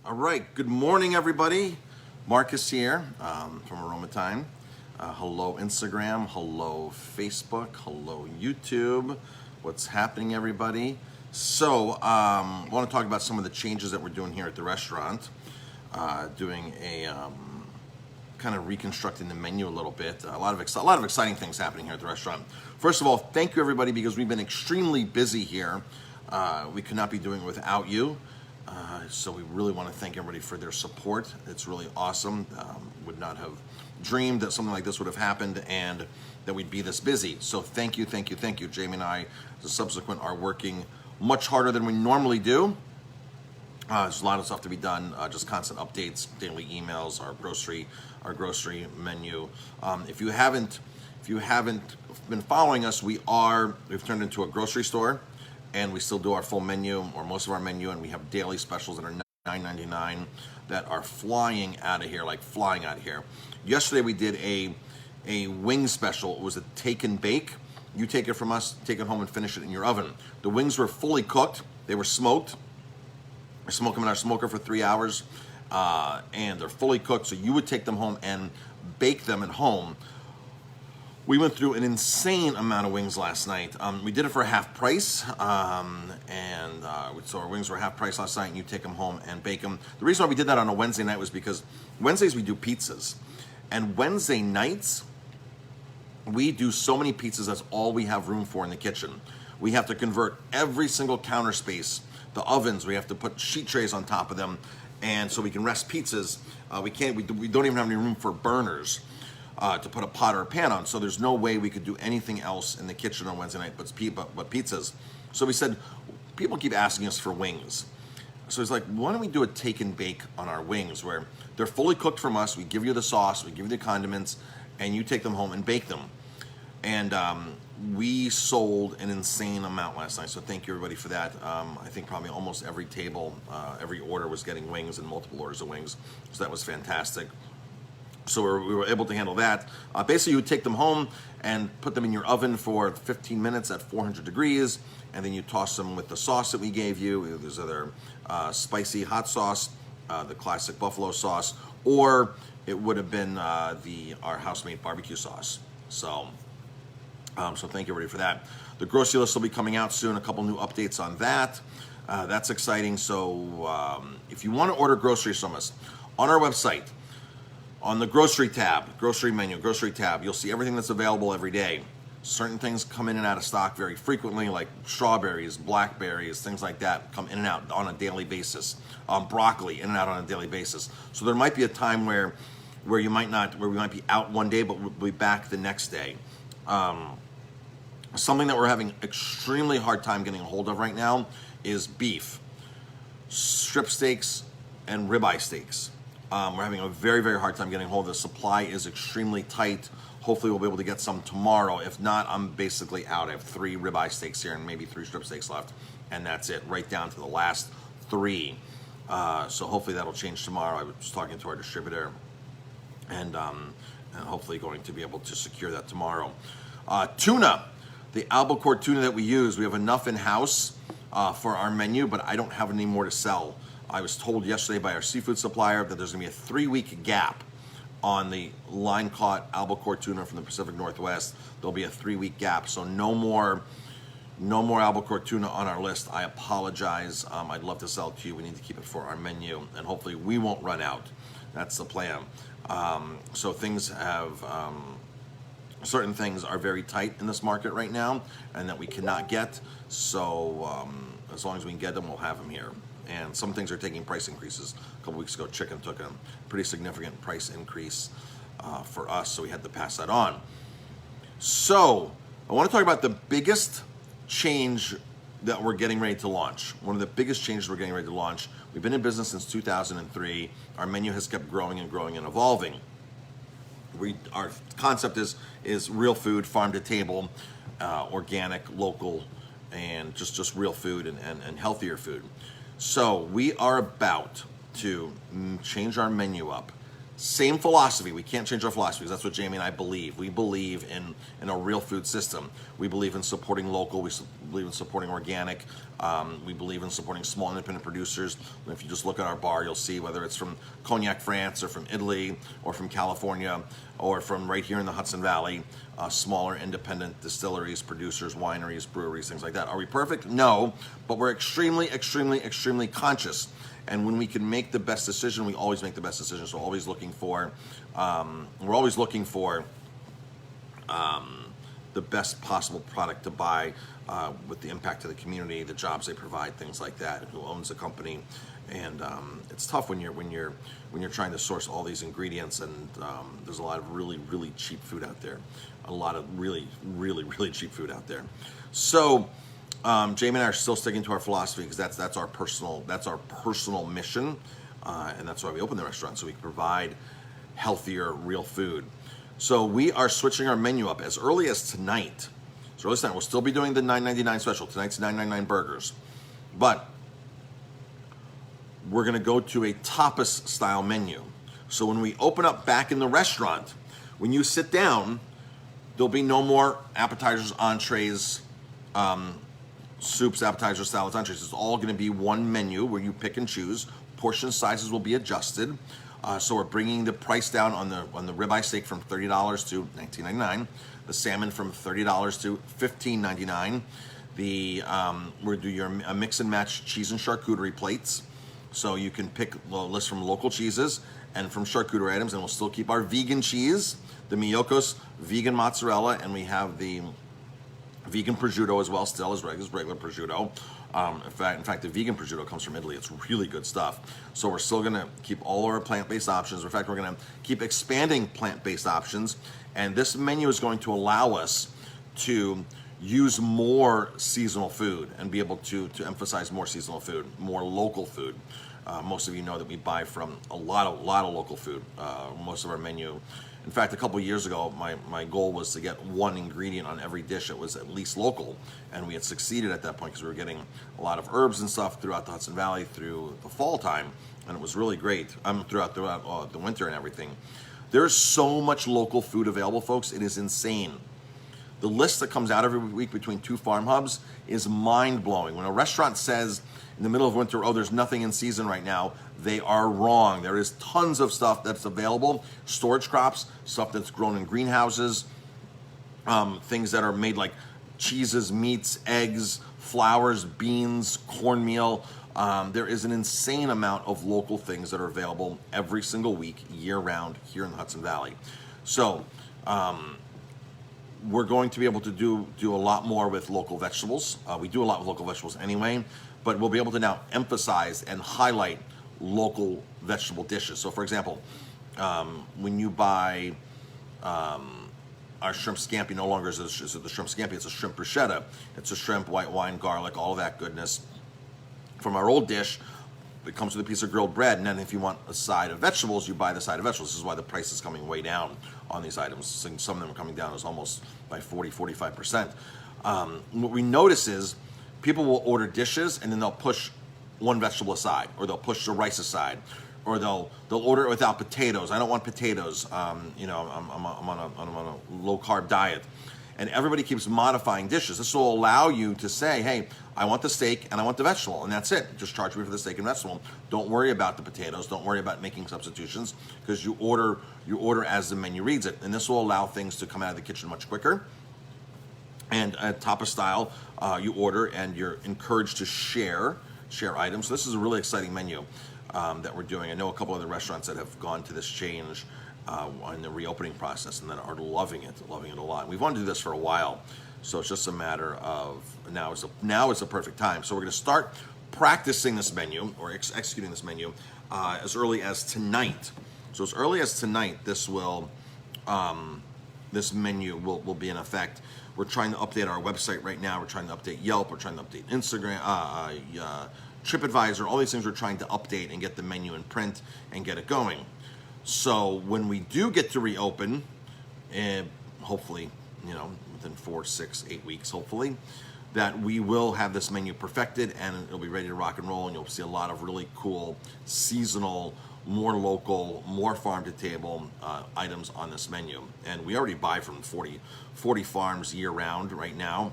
All right. Good morning, everybody. Marcus here from Aroma Time. Hello, Instagram. Hello, Facebook. Hello, YouTube. What's happening, everybody? So, I want to talk about some of the changes that we're doing here at the restaurant. Doing a kind of reconstructing the menu a little bit. A lot of exciting things happening here at the restaurant. First of all, thank you, everybody, because we've been extremely busy here. We could not be doing it without you. So we really want to thank everybody for their support. It's really awesome. Would not have dreamed that something like this would have happened and that we'd be this busy. So thank you, thank you, thank you. Jamie and I, as a subsequent, are working much harder than we normally do. There's a lot of stuff to be done, just constant updates, daily emails, our grocery menu. If you haven't been following us, we've turned into a grocery store. And we still do our full menu, or most of our menu, and we have daily specials that are $9.99 that are flying out of here, like flying out of here. Yesterday we did a wing special. It was a take and bake. You take it from us, take it home and finish it in your oven. The wings were fully cooked. They were smoked. We smoke them in our smoker for 3 hours, and they're fully cooked, so you would take them home and bake them at home. We went through an insane amount of wings last night. We did it for half price, so our wings were half price last night, and you take them home and bake them. The reason why we did that on a Wednesday night was because Wednesdays we do pizzas, and Wednesday nights we do so many pizzas, that's all we have room for in the kitchen. We have to convert every single counter space, the ovens, we have to put sheet trays on top of them, and so we can rest pizzas. We don't even have any room for burners. To put a pot or a pan on, so there's no way we could do anything else in the kitchen on Wednesday night but pizzas. So we said, people keep asking us for wings. So it's like, why don't we do a take and bake on our wings, where they're fully cooked from us, we give you the sauce, we give you the condiments, and you take them home and bake them. And we sold an insane amount last night, so thank you, everybody, for that. I think probably almost every table, every order was getting wings and multiple orders of wings, so that was fantastic. So we were able to handle that. Basically, you would take them home and put them in your oven for 15 minutes at 400 degrees, and then you toss them with the sauce that we gave you. There's other spicy hot sauce, the classic buffalo sauce, or it would have been our house-made barbecue sauce. So thank you, everybody, for that. The grocery list will be coming out soon. A couple new updates on that. That's exciting. So if you want to order groceries from us, on our website, on the grocery tab, grocery menu, grocery tab, you'll see everything that's available every day. Certain things come in and out of stock very frequently, like strawberries, blackberries, things like that come in and out on a daily basis. Broccoli, in and out on a daily basis. So there might be a time where we might be out one day, but we'll be back the next day. Something that we're having extremely hard time getting a hold of right now is beef, strip steaks, and ribeye steaks. We're having a very, very hard time getting a hold of the supply is extremely tight. Hopefully we'll be able to get some tomorrow. If not, I'm basically out. I have 3 ribeye steaks here and maybe 3 strip steaks left, and that's it, right down to the last 3. So hopefully that'll change tomorrow. I was talking to our distributor, and hopefully going to be able to secure that tomorrow. Tuna, the albacore tuna that we use, we have enough in-house for our menu, but I don't have any more to sell. I was told yesterday by our seafood supplier that there's going to be a 3-week gap on the line-caught albacore tuna from the Pacific Northwest. There'll be a 3-week gap, so no more albacore tuna on our list. I apologize. I'd love to sell it to you. We need to keep it for our menu, and hopefully we won't run out. That's the plan. So things have... certain things are very tight in this market right now, and that we cannot get. So as long as we can get them, we'll have them here. And some things are taking price increases. A couple weeks ago, chicken took a pretty significant price increase for us, so we had to pass that on. So I want to talk about the biggest change that we're getting ready to launch. One of the biggest changes we're getting ready to launch. We've been in business since 2003. Our menu has kept growing and growing and evolving. Our concept is real food, farm to table, organic, local, and just real food and healthier food. So we are about to change our menu up. Same philosophy. We can't change our philosophy because that's what Jamie and I believe. We believe in a real food system. We believe in supporting local. We believe in supporting organic. We believe in supporting small independent producers. And if you just look at our bar, you'll see whether it's from Cognac, France, or from Italy, or from California, or from right here in the Hudson Valley, smaller independent distilleries, producers, wineries, breweries, things like that. Are we perfect? No, but we're extremely, extremely, extremely conscious. And when we can make the best decision, we always make the best decision. So we're always looking for the best possible product to buy with the impact to the community, the jobs they provide, things like that, who owns the company. And it's tough when you're trying to source all these ingredients, and there's a lot of really, really cheap food out there. A lot of really, really, really cheap food out there. So Jamie and I are still sticking to our philosophy, because that's our personal mission, and that's why we opened the restaurant, so we can provide healthier, real food. So we are switching our menu up as early as tonight. So early as tonight, we'll still be doing the $9.99 special. Tonight's $9.99 burgers, but we're going to go to a tapas style menu. So when we open up back in the restaurant, when you sit down, there'll be no more appetizers, entrees, soups, appetizers, salads, entrees. It's all going to be one menu where you pick and choose. Portion sizes will be adjusted. So we're bringing the price down on the ribeye steak from $30 to $19.99. The salmon from $30 to $15.99. We're doing a mix and match cheese and charcuterie plates. So you can pick a list from local cheeses and from charcuterie items, and we'll still keep our vegan cheese, the Miyokos vegan mozzarella, and we have the vegan prosciutto as well, still as regular prosciutto. In fact, the vegan prosciutto comes from Italy. It's really good stuff. So we're still going to keep all our plant-based options. In fact, we're going to keep expanding plant-based options. And this menu is going to allow us to use more seasonal food and be able to emphasize more seasonal food, more local food. Most of you know that we buy from a lot of local food. Most of our menu. In fact, a couple of years ago, my goal was to get one ingredient on every dish that was at least local, and we had succeeded at that point because we were getting a lot of herbs and stuff throughout the Hudson Valley through the fall time, and it was really great. Throughout the winter and everything. There's so much local food available, folks. It is insane. The list that comes out every week between two farm hubs is mind-blowing. When a restaurant says in the middle of winter, oh, there's nothing in season right now, they are wrong. There is tons of stuff that's available. Storage crops, stuff that's grown in greenhouses, things that are made like cheeses, meats, eggs, flours, beans, cornmeal. There is an insane amount of local things that are available every single week, year-round, here in the Hudson Valley. So we're going to be able to do a lot more with local vegetables. We do a lot with local vegetables anyway, but we'll be able to now emphasize and highlight local vegetable dishes. So for example, when you buy our shrimp scampi, no longer is it the shrimp scampi, it's a shrimp bruschetta. It's a shrimp, white wine, garlic, all of that goodness. From our old dish, it comes with a piece of grilled bread, and then if you want a side of vegetables, you buy the side of vegetables. This is why the price is coming way down on these items. Some of them are coming down as almost by 40-45%. What we notice is people will order dishes, and then they'll push one vegetable aside, or they'll push the rice aside, or they'll order it without potatoes. I don't want potatoes. I'm on a low carb diet, and everybody keeps modifying dishes. This will allow you to say, hey, I want the steak and I want the vegetable, and that's it. Just charge me for the steak and vegetable. Don't worry about the potatoes. Don't worry about making substitutions, because you order as the menu reads it, and this will allow things to come out of the kitchen much quicker. And at tapas style, you order and you're encouraged to share items. So this is a really exciting menu that we're doing. I know a couple other restaurants that have gone to this change in the reopening process and that are loving it a lot. We've wanted to do this for a while, so it's just a matter of now is the perfect time. So we're going to start practicing this menu or executing this menu as early as tonight. So as early as tonight, this menu will be in effect. We're trying to update our website right now. We're trying to update Yelp. We're trying to update Instagram, TripAdvisor. All these things we're trying to update and get the menu in print and get it going. So when we do get to reopen, hopefully, within 4, 6, 8 weeks, hopefully, that we will have this menu perfected and it'll be ready to rock and roll, and you'll see a lot of really cool seasonal, more local, more farm-to-table items on this menu. And we already buy from 40 farms year-round right now.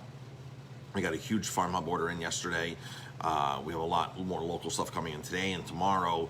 We got a huge Farm Hub order in yesterday. We have a lot more local stuff coming in today and tomorrow.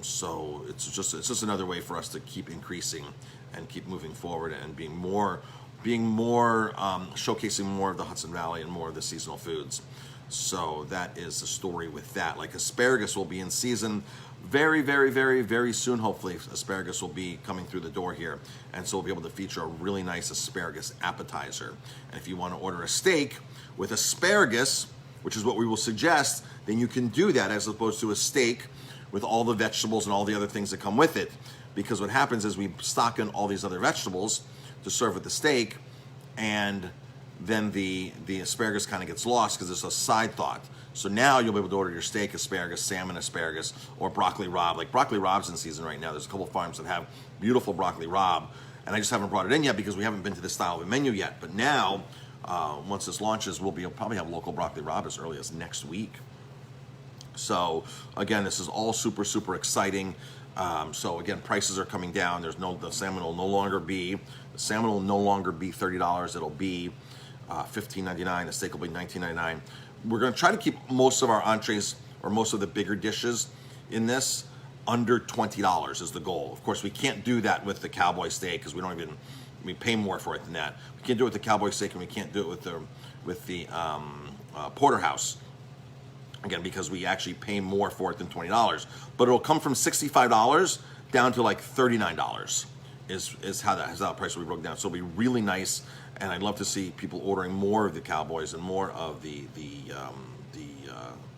So it's just another way for us to keep increasing and keep moving forward and being more showcasing more of the Hudson Valley and more of the seasonal foods. So that is the story with that. Like asparagus will be in season very, very, very, very soon. Hopefully asparagus will be coming through the door here. And so we'll be able to feature a really nice asparagus appetizer. And if you want to order a steak with asparagus, which is what we will suggest, then you can do that as opposed to a steak with all the vegetables and all the other things that come with it. Because what happens is we stock in all these other vegetables to serve with the steak, and then the asparagus kind of gets lost because it's a side thought. So now you'll be able to order your steak, asparagus, salmon, asparagus, or broccoli rabe. Like broccoli rabe's in season right now. There's a couple of farms that have beautiful broccoli rabe, and I just haven't brought it in yet because we haven't been to this style of a menu yet. But now, once this launches, we'll probably have local broccoli rabe as early as next week. So again, this is all super, super exciting. So again, prices are coming down. The salmon will no longer be $30. It'll be $15.99. The steak will be $19.99. We're going to try to keep most of our entrees or most of the bigger dishes in this under $20 is the goal. Of course, we can't do that with the cowboy steak because we pay more for it than that. We can't do it with the cowboy steak, and we can't do it with the porterhouse. Again, because we actually pay more for it than $20. But it'll come from $65 down to like $39 is how that price will be broken down. So it'll be really nice, and I'd love to see people ordering more of the cowboys and more of the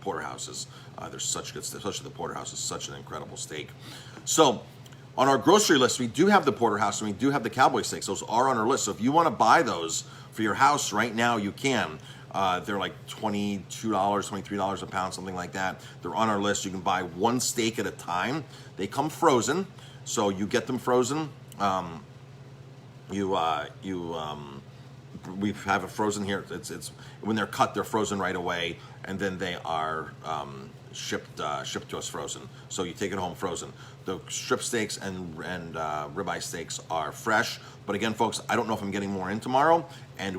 porterhouses. They're such good, especially the porterhouse is such an incredible steak. So on our grocery list, we do have the porterhouse and we do have the cowboy steaks. Those are on our list. So if you want to buy those for your house right now, you can. They're like $22, $23 a pound, something like that. They're on our list. You can buy one steak at a time. They come frozen, so you get them frozen. We have it frozen here. It's when they're cut, they're frozen right away, and then they are shipped to us frozen. So you take it home frozen. The strip steaks and ribeye steaks are fresh. But again, folks, I don't know if I'm getting more in tomorrow, and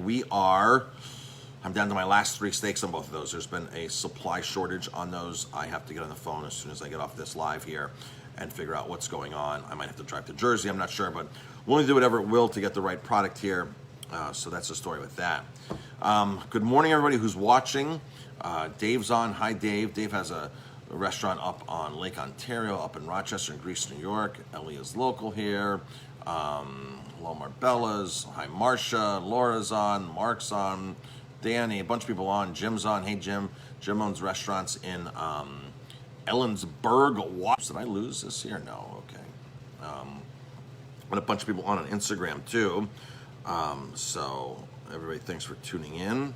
I'm down to my last 3 steaks on both of those. There's been a supply shortage on those. I have to get on the phone as soon as I get off this live here and figure out what's going on. I might have to drive to Jersey, I'm not sure, but willing to do whatever it will to get the right product here. So that's the story with that. Good morning, everybody who's watching. Dave's on. Hi, Dave. Dave has a restaurant up on Lake Ontario, up in Rochester, in Greece, New York. Ellie is local here. Hello, Marbella's. Hi, Marcia. Laura's on. Mark's on. Danny, a bunch of people on. Jim's on. Hey, Jim. Jim owns restaurants in Ellensburg. Did I lose this here? No. Okay. And a bunch of people on Instagram, too. So, everybody, thanks for tuning in.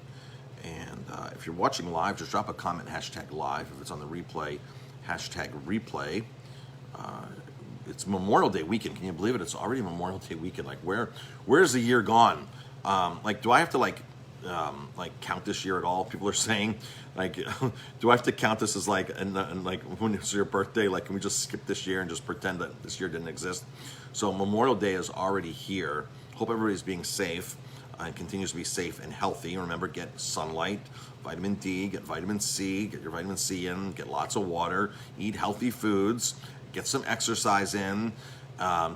And if you're watching live, just drop a comment, #live. If it's on the replay, #replay. It's Memorial Day weekend. Can you believe it? It's already Memorial Day weekend. Like, where's the year gone? Do I have to count this year at all? People are saying, do I have to count this as and when it's your birthday? Can we just skip this year and just pretend that this year didn't exist? So Memorial Day is already here. Hope everybody's being safe and continues to be safe and healthy. Remember, get sunlight, vitamin D, get vitamin C, get your vitamin C in, get lots of water, eat healthy foods, get some exercise in.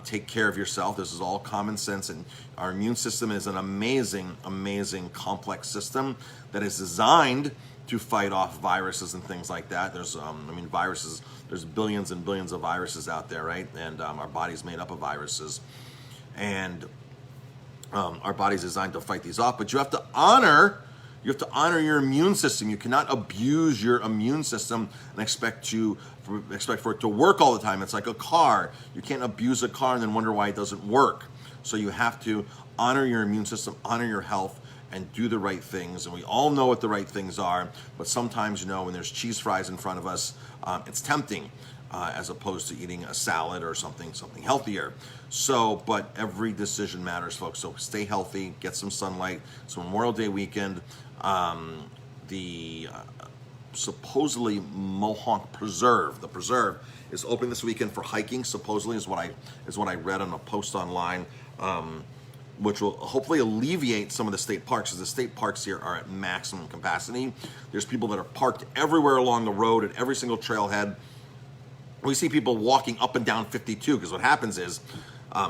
Take care of yourself. This is all common sense, and our immune system is an amazing, amazing complex system that is designed to fight off viruses and things like that. There's, viruses. There's billions and billions of viruses out there, right? And our body's made up of viruses, and our body's designed to fight these off. But you have to honor your immune system. You cannot abuse your immune system and expect for it to work all the time. It's like a car. You can't abuse a car and then wonder why it doesn't work. So you have to honor your immune system, honor your health, and do the right things. And we all know what the right things are, but sometimes, when there's cheese fries in front of us, it's tempting as opposed to eating a salad or something healthier. So, but every decision matters, folks. So stay healthy, get some sunlight. It's Memorial Day weekend. The supposedly Mohonk Preserve, the preserve, is open this weekend for hiking. Supposedly is what I read on a post online. which will hopefully alleviate some of the state parks, because the state parks here are at maximum capacity. There's people that are parked everywhere along the road at every single trailhead. We see people walking up and down 52, because what happens is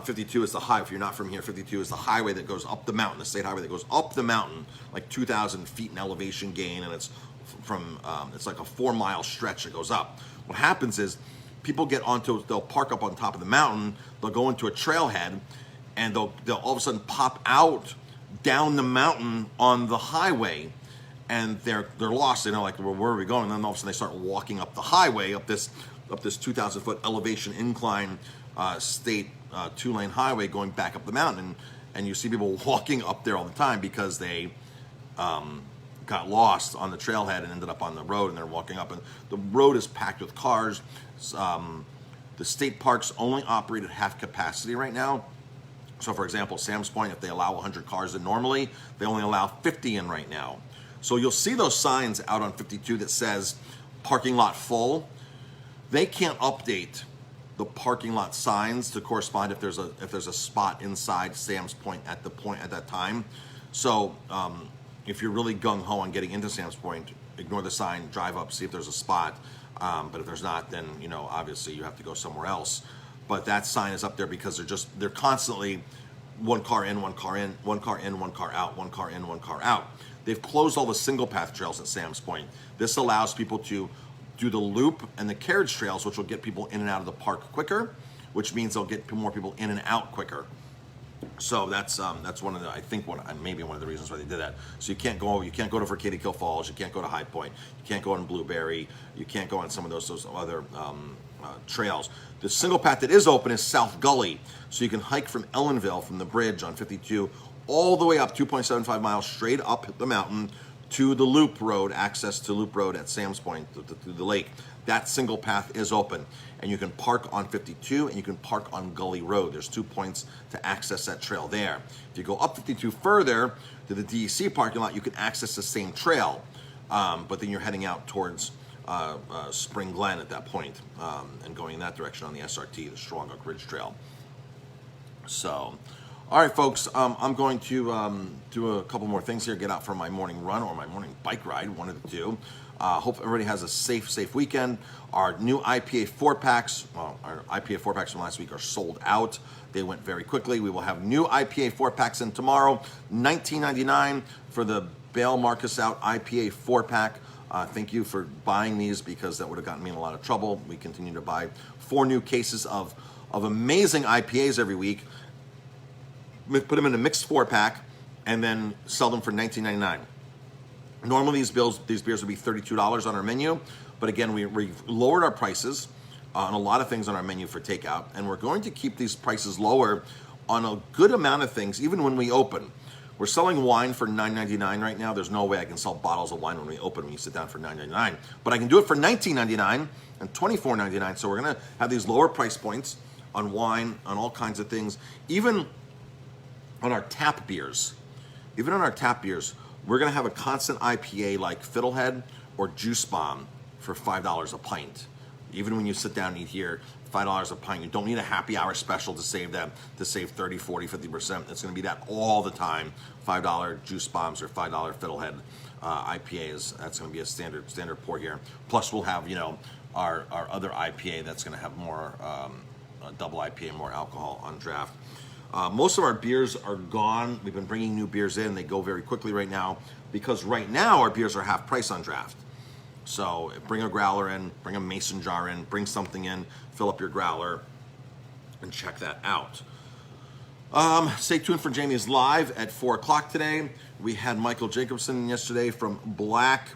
52 is the high. If you're not from here, 52 is the highway that goes up the mountain, the state highway that goes up the mountain, like 2,000 feet in elevation gain, and it's it's like a 4-mile stretch that goes up. What happens is people they'll park up on top of the mountain, they'll go into a trailhead, and they'll all of a sudden pop out down the mountain on the highway, and they're lost. They know, like, well, where are we going? And then all of a sudden they start walking up the highway, up this 2,000-foot elevation incline state 2-lane highway going back up the mountain, and you see people walking up there all the time because they got lost on the trailhead and ended up on the road, and they're walking up, and the road is packed with cars. The state parks only operate at half capacity right now. So for example, Sam's Point, if they allow 100 cars in normally, they only allow 50 in right now. So you'll see those signs out on 52 that says parking lot full. They can't update the parking lot signs to correspond if there's a spot inside Sam's Point at that time. So if you're really gung-ho on getting into Sam's Point, ignore the sign, drive up, see if there's a spot. But if there's not, then obviously you have to go somewhere else. But that sign is up there because they're constantly one car in, one car in, one car in, one car out, one car in, one car out. They've closed all the single path trails at Sam's Point. This allows people to do the loop and the carriage trails, which will get people in and out of the park quicker, which means they'll get more people in and out quicker. So that's one of the maybe one of the reasons why they did that. So you can't go to Katy Falls, you can't go to High Point, you can't go on Blueberry, you can't go on some of those other trails. The single path that is open is South Gully, so you can hike from Ellenville, from the bridge on 52, all the way up 2.75 miles straight up the mountain to the Loop Road, access to Loop Road at Sam's Point, through the lake. That single path is open, and you can park on 52 and you can park on Gully Road. There's 2 points to access that trail there. If you go up 52 further to the DEC parking lot, you can access the same trail, but then you're heading out towards Spring Glen at that point, and going in that direction on the SRT, the Strong Oak Ridge Trail. So, all right, folks, I'm going to do a couple more things here, get out for my morning run or my morning bike ride, one of the two. Hope everybody has a safe weekend. Our new IPA 4-packs, our IPA 4-packs from last week are sold out. They went very quickly. We will have new IPA 4-packs in tomorrow, $19.99 for the Bail Marcus Out IPA 4-pack. Thank you for buying these, because that would have gotten me in a lot of trouble. We continue to buy 4 new cases of amazing IPAs every week, put them in a mixed 4-pack, and then sell them for $19.99. Normally these beers would be $32 on our menu, but again, we've lowered our prices on a lot of things on our menu for takeout, and we're going to keep these prices lower on a good amount of things, even when we open. We're selling wine for $9.99 right now. There's no way I can sell bottles of wine when we open, when you sit down, for $9.99. But I can do it for $19.99 and $24.99. So we're going to have these lower price points on wine, on all kinds of things. Even on our tap beers. We're going to have a constant IPA like Fiddlehead or Juice Bomb for $5 a pint. Even when you sit down and eat here, $5 a pint. You don't need a happy hour special to save 30, 40, 50%. It's going to be that all the time. $5 Juice Bombs or $5 Fiddlehead IPAs. That's going to be a standard pour here. Plus we'll have, our other IPA that's going to have more double IPA, more alcohol on draft. Most of our beers are gone. We've been bringing new beers in. They go very quickly right now, because right now our beers are half price on draft. So bring a growler in, bring a mason jar in, bring something in, fill up your growler, and check that out. Stay tuned for Jamie's Live at 4 o'clock today. We had Michael Jacobson yesterday from Black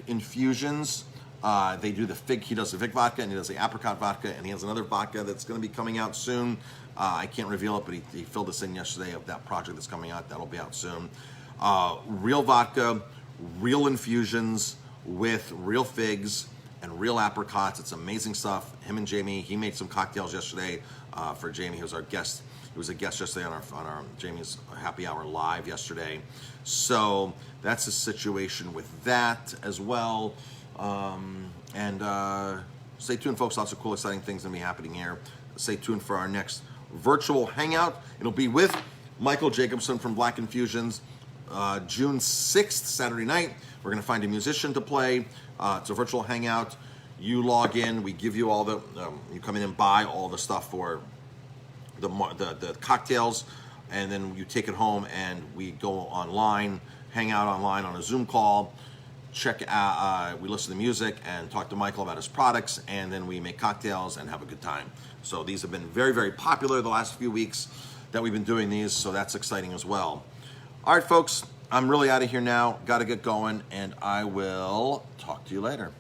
Infusions. He does the fig vodka, and he does the apricot vodka, and he has another vodka that's going to be coming out soon. I can't reveal it, but he filled us in yesterday of that project that's coming out. That'll be out soon. Real vodka, real infusions with real figs and real apricots. It's amazing stuff. Him and Jamie, he made some cocktails yesterday for Jamie. He was our guest. He was a guest yesterday on our Jamie's Happy Hour Live yesterday. So that's the situation with that as well. Stay tuned, folks. Lots of cool, exciting things going to be happening here. Stay tuned for our next virtual hangout. It'll be with Michael Jacobson from Black Infusions. June 6th, Saturday night, we're going to find a musician to play. It's a virtual hangout. You log in, we give you all the, you come in and buy all the stuff for the cocktails, and then you take it home and we go online, hang out online on a Zoom call, check out, we listen to music and talk to Michael about his products, and then we make cocktails and have a good time. So these have been very, very popular the last few weeks that we've been doing these, so that's exciting as well. All right, folks, I'm really out of here now. Got to get going, and I will talk to you later.